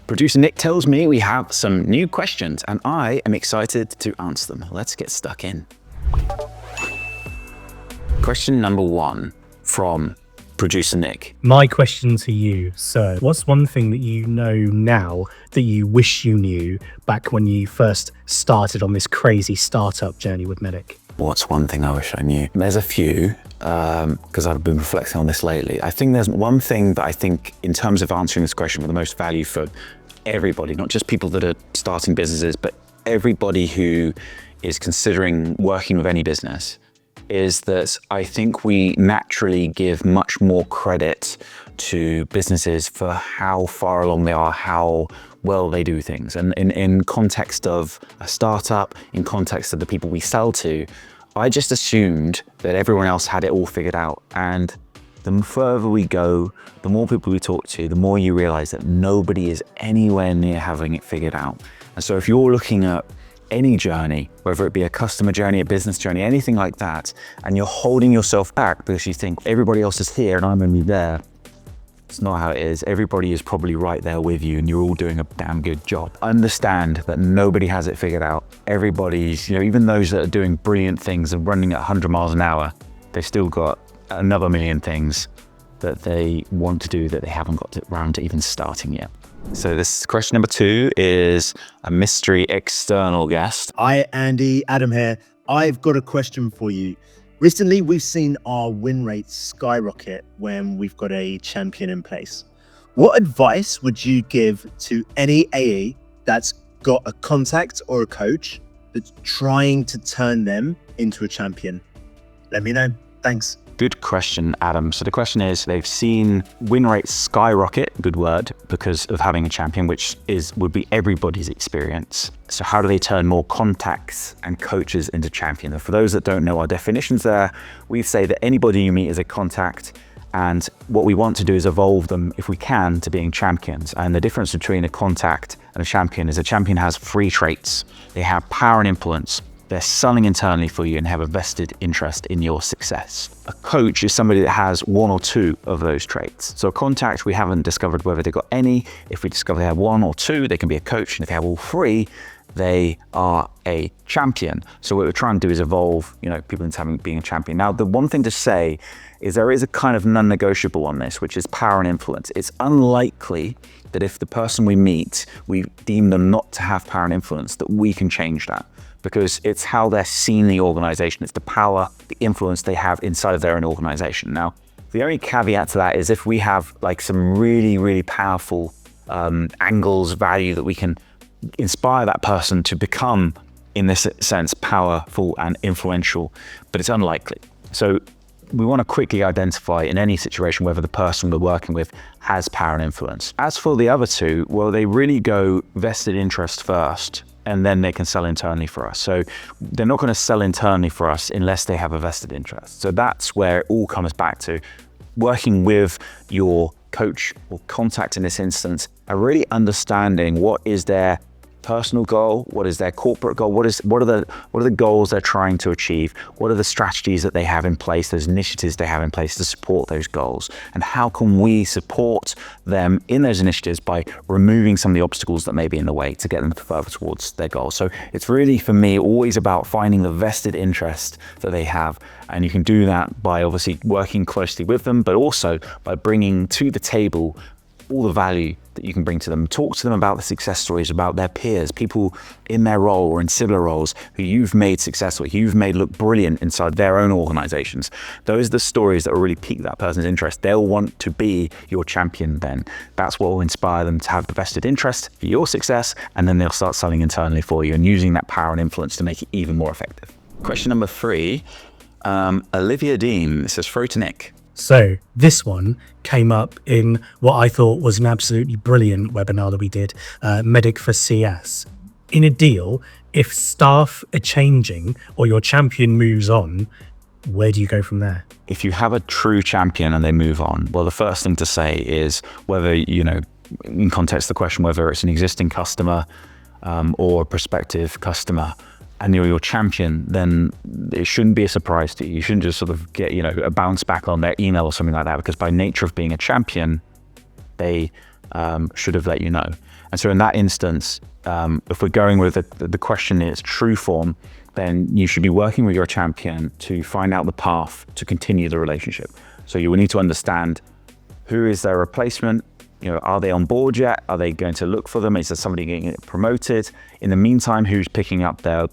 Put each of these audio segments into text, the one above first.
Producer Nick tells me we have some new questions and I am excited to answer them. Let's get stuck in. Question number 1 from Producer Nick. My question to you, sir, what's one thing that you know now that you wish you knew back when you first started on this crazy startup journey with MEDDPICC? What's one thing I wish I knew? There's a few, because I've been reflecting on this lately. I think there's one thing that I think, in terms of answering this question, with the most value for everybody, not just people that are starting businesses, but everybody who is considering working with any business, is that I think we naturally give much more credit to businesses for how far along they are, how well they do things. And in context of a startup, in context of the people we sell to, I just assumed that everyone else had it all figured out. And the further we go, the more people we talk to, the more you realize that nobody is anywhere near having it figured out. And so if you're looking at any journey, whether it be a customer journey, a business journey, anything like that, and you're holding yourself back because you think everybody else is here and I'm only there, it's not how it is. Everybody is probably right there with you and you're all doing a damn good job. Understand that nobody has it figured out. Everybody's, even those that are doing brilliant things and running at 100 miles an hour, they've still got another million things that they want to do that they haven't got around to even starting yet. So this question number 2 is a mystery external guest. Hi, Andy, Adam here. I've got a question for you. Recently, we've seen our win rates skyrocket when we've got a champion in place. What advice would you give to any AE that's got a contact or a coach that's trying to turn them into a champion? Let me know. Thanks. Good question, Adam. So the question is, they've seen win rates skyrocket, good word, because of having a champion, which would be everybody's experience. So how do they turn more contacts and coaches into champions? And for those that don't know our definitions there, we say that anybody you meet is a contact, and what we want to do is evolve them, if we can, to being champions. And the difference between a contact and a champion is a champion has 3 traits. They have power and influence. They're selling internally for you and have a vested interest in your success. A coach is somebody that has 1 or 2 of those traits. So a contact, we haven't discovered whether they've got any. If we discover they have 1 or 2, they can be a coach. And if they have all 3, they are a champion. So what we're trying to do is evolve, people into being a champion. Now, the one thing to say is there is a kind of non-negotiable on this, which is power and influence. It's unlikely that if the person we meet, we deem them not to have power and influence, that we can change that. Because it's how they're seen in the organization. It's the power, the influence they have inside of their own organization. Now, the only caveat to that is if we have some really, really powerful angles, value that we can inspire that person to become, in this sense, powerful and influential, but it's unlikely. So we want to quickly identify in any situation whether the person we're working with has power and influence. As for the other 2, well, they really go vested interest first, and then they can sell internally for us. So they're not going to sell internally for us unless they have a vested interest. So that's where it all comes back to working with your coach or contact in this instance, and really understanding what is their personal goal, what is their corporate goal, what are the goals they're trying to achieve, what are the strategies that they have in place, those initiatives they have in place to support those goals, and how can we support them in those initiatives by removing some of the obstacles that may be in the way to get them further towards their goals. So it's really, for me, always about finding the vested interest that they have, and you can do that by obviously working closely with them, but also by bringing to the table all the value that you can bring to them. Talk to them about the success stories, about their peers, people in their role or in similar roles who you've made successful, who you've made look brilliant inside their own organizations. Those are the stories that will really pique that person's interest. They'll want to be your champion then. That's what will inspire them to have the vested interest for your success, and then they'll start selling internally for you and using that power and influence to make it even more effective. Question number 3, Olivia Dean says, throw to Nick. So this one came up in what I thought was an absolutely brilliant webinar that we did, MEDDPICC for CS. In a deal, if staff are changing or your champion moves on, where do you go from there? If you have a true champion and they move on, well, the first thing to say is whether, in context of the question, whether it's an existing customer or a prospective customer, and you're your champion, then it shouldn't be a surprise to you. You shouldn't just sort of get, a bounce back on their email or something like that, because by nature of being a champion, they should have let you know. And so in that instance, if we're going with the question in its true form, then you should be working with your champion to find out the path to continue the relationship. So you will need to understand, who is their replacement? Are they on board yet? Are they going to look for them? Is there somebody getting promoted? In the meantime, who's picking up their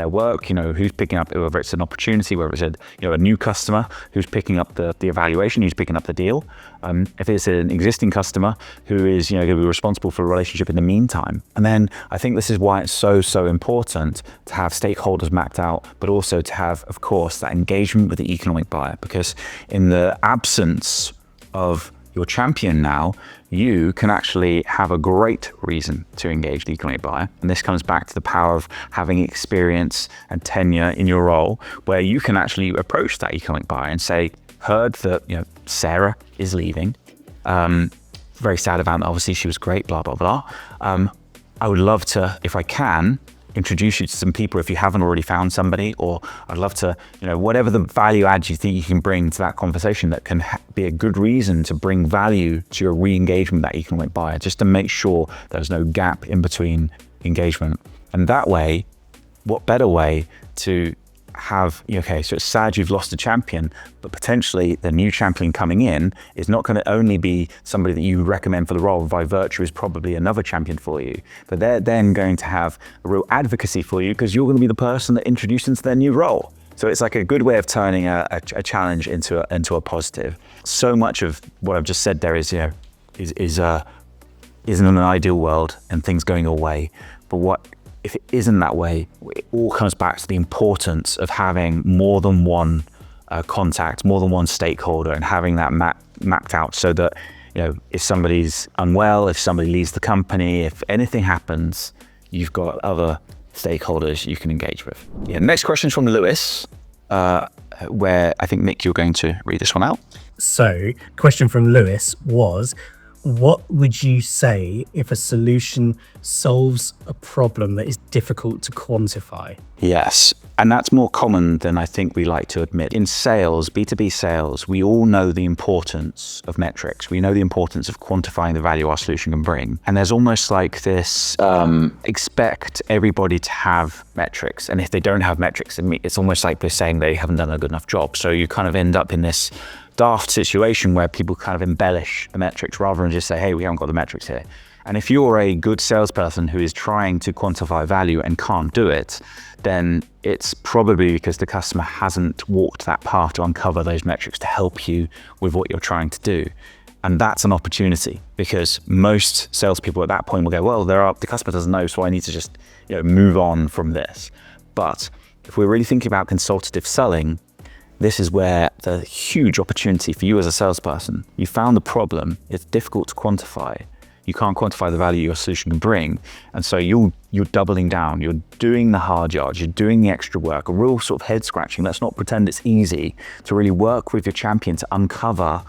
work? Who's picking up, whether it's an opportunity, whether it's a new customer, who's picking up the evaluation, who's picking up the deal? If it's an existing customer, who is going to be responsible for the relationship in the meantime? And then I think this is why it's so important to have stakeholders mapped out, but also to have, of course, that engagement with the economic buyer, because in the absence of your champion now, you can actually have a great reason to engage the economic buyer. And this comes back to the power of having experience and tenure in your role, where you can actually approach that economic buyer and say, heard that Sarah is leaving. Very sad about that. Obviously, she was great, blah, blah, blah. I would love to, if I can, introduce you to some people if you haven't already found somebody, or I'd love to, whatever the value add you think you can bring to that conversation that can be a good reason to bring value to your re-engagement with that economic buyer, just to make sure there's no gap in between engagement. And that way, what better way to have, okay, so it's sad you've lost a champion, but potentially the new champion coming in is not going to only be somebody that you recommend for the role, by virtue is probably another champion for you, but they're then going to have a real advocacy for you because you're going to be the person that introduced them to their new role. So it's like a good way of turning a challenge into a positive. So much of what I've just said there is isn't an ideal world and things going your way, but if it isn't that way, it all comes back to the importance of having more than one contact, more than one stakeholder, and having that mapped out so that, if somebody's unwell, if somebody leaves the company, if anything happens, you've got other stakeholders you can engage with. Next question is from Lewis, where I think, Nick, you're going to read this one out. So, question from Lewis was, what would you say if a solution solves a problem that is difficult to quantify? Yes, and that's more common than I think we like to admit. In sales, B2B sales, we all know the importance of metrics. We know the importance of quantifying the value our solution can bring. And there's almost like this, expect everybody to have metrics. And if they don't have metrics, it's almost like they're saying they haven't done a good enough job. So you kind of end up in this daft situation where people kind of embellish the metrics rather than just say, hey, we haven't got the metrics here. And if you're a good salesperson who is trying to quantify value and can't do it, then it's probably because the customer hasn't walked that path to uncover those metrics to help you with what you're trying to do. And that's an opportunity, because most salespeople at that point will go, well, the customer doesn't know, so I need to just move on from this. But if we're really thinking about consultative selling, this is where the huge opportunity for you as a salesperson. You found the problem, it's difficult to quantify. You can't quantify the value your solution can bring. And so you're doubling down, you're doing the hard yards, you're doing the extra work, a real sort of head scratching. Let's not pretend it's easy to really work with your champion to uncover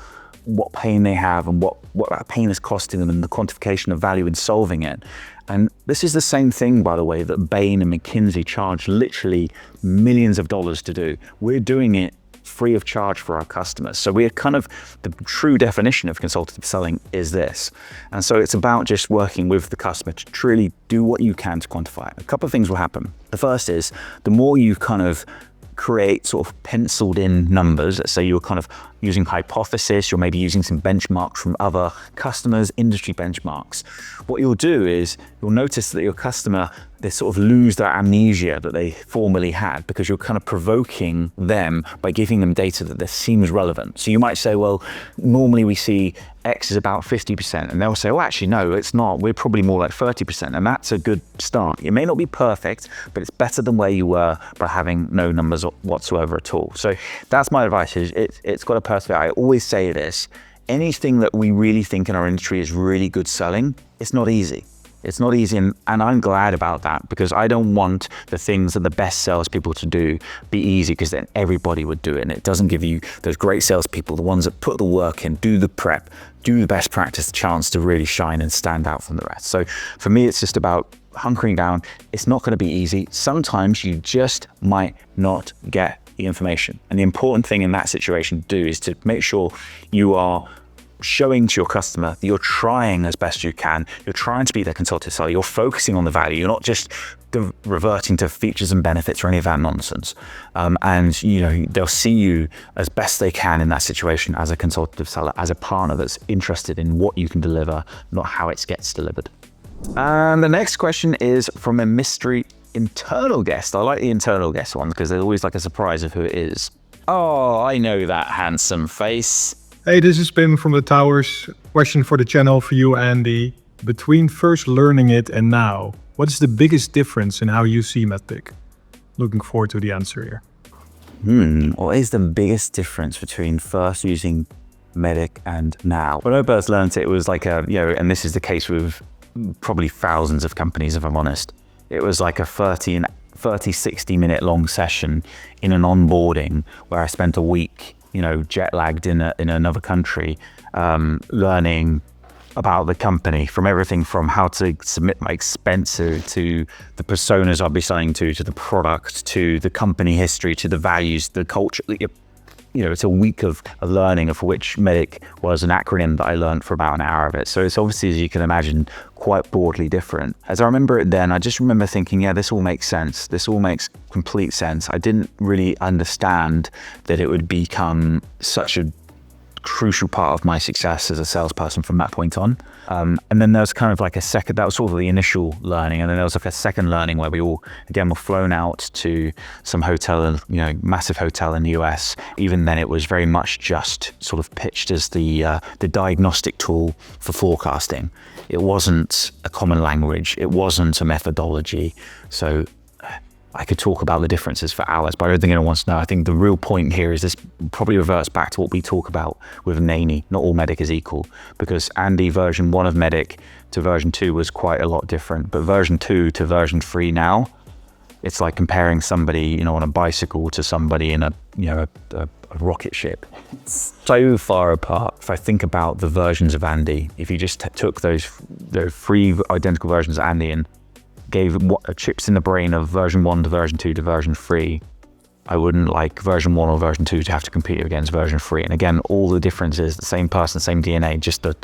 what pain they have and what that pain is costing them, and the quantification of value in solving it. And this is the same thing, by the way, that Bain and McKinsey charge literally millions of dollars to do. We're doing it free of charge for our customers. So we're kind of, the true definition of consultative selling is this. And so it's about just working with the customer to truly do what you can to quantify it. A couple of things will happen. The first is, the more you kind of create sort of penciled in numbers, let's say you're kind of using hypothesis, you're maybe using some benchmarks from other customers, industry benchmarks. What you'll do is you'll notice that your customer, they sort of lose their amnesia that they formerly had, because you're kind of provoking them by giving them data that seems relevant. So you might say, well, normally we see X is about 50%, and they'll say, oh, actually, no, it's not. We're probably more like 30%, and that's a good start. It may not be perfect, but it's better than where you were by having no numbers whatsoever at all. So that's my advice. It's got to persevere. I always say this, anything that we really think in our industry is really good selling, it's not easy. It's not easy, and I'm glad about that, because I don't want the things that the best salespeople to do be easy, because then everybody would do it, and it doesn't give you those great salespeople, the ones that put the work in, do the prep, do the best practice, a chance to really shine and stand out from the rest. So for me, it's just about hunkering down. It's not going to be easy. Sometimes you just might not get the information, and the important thing in that situation to do is to make sure you are showing to your customer that you're trying as best you can. You're trying to be their consultative seller. You're focusing on the value. You're not just reverting to features and benefits or any of that nonsense. And you know, they'll see you as best they can in that situation as a consultative seller, as a partner that's interested in what you can deliver, not how it gets delivered. And the next question is from a mystery internal guest. I like the internal guest ones because they're always like a surprise of who it is. Oh, I know that handsome face. Hey, this is Pim from the Towers. Question for the channel for you, Andy. Between first learning it and now, what is the biggest difference in how you see MEDDPICC? Looking forward to the answer here. What is the biggest difference between first using MEDDPICC and now? When I first learned it, it was like a, you know, and this is the case with probably thousands of companies, if I'm honest. It was like a 30, 60 minute long session in an onboarding where I spent a week, you know, jet lagged in another country, learning about the company, from everything from how to submit my expenses to the personas I'll be selling to the product, to the company history, to the values, the culture. You know, it's a week of learning, of which MEDDPICC was an acronym that I learned for about an hour of it. So it's obviously, as you can imagine, quite broadly different. As I remember it then, I just remember thinking, yeah, this all makes sense. This all makes complete sense. I didn't really understand that it would become such a crucial part of my success as a salesperson from that point on. And then there was kind of like a second, that was sort of the initial learning. And then there was like a second learning where we all, again, were flown out to some hotel, you know, massive hotel in the US. Even then it was very much just sort of pitched as the diagnostic tool for forecasting. It wasn't a common language. It wasn't a methodology. So I could talk about the differences for hours, but I don't think anyone wants to know. I think the real point here is this probably reverts back to what we talk about with Naney. Not all MEDDPICC is equal, because Andy version 1 of MEDDPICC to version 2 was quite a lot different. But version 2 to version 3 now, it's like comparing somebody, you know, on a bicycle to somebody in a, you know, a rocket ship. It's so far apart. If I think about the versions of Andy, if you just took those 3 identical versions of Andy and gave chips in the brain of version 1 to version 2 to version 3, I wouldn't like version 1 or version 2 to have to compete against version 3. And again, all the differences, the same person, same DNA, just the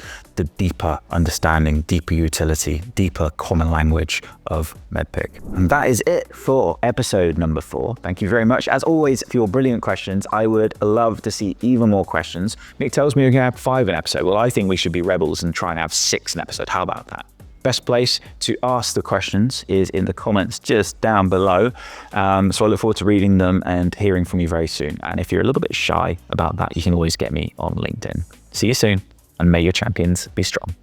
deeper understanding, deeper utility, deeper common language of MEDDPICC. And that is it for episode number 4. Thank you very much, as always, for your brilliant questions. I would love to see even more questions. Nick tells me we're going to have 5 an episode. Well, I think we should be rebels and try and have 6 an episode. How about that? Best place to ask the questions is in the comments just down below. So I look forward to reading them and hearing from you very soon. And if you're a little bit shy about that, you can always get me on LinkedIn. See you soon, and may your champions be strong.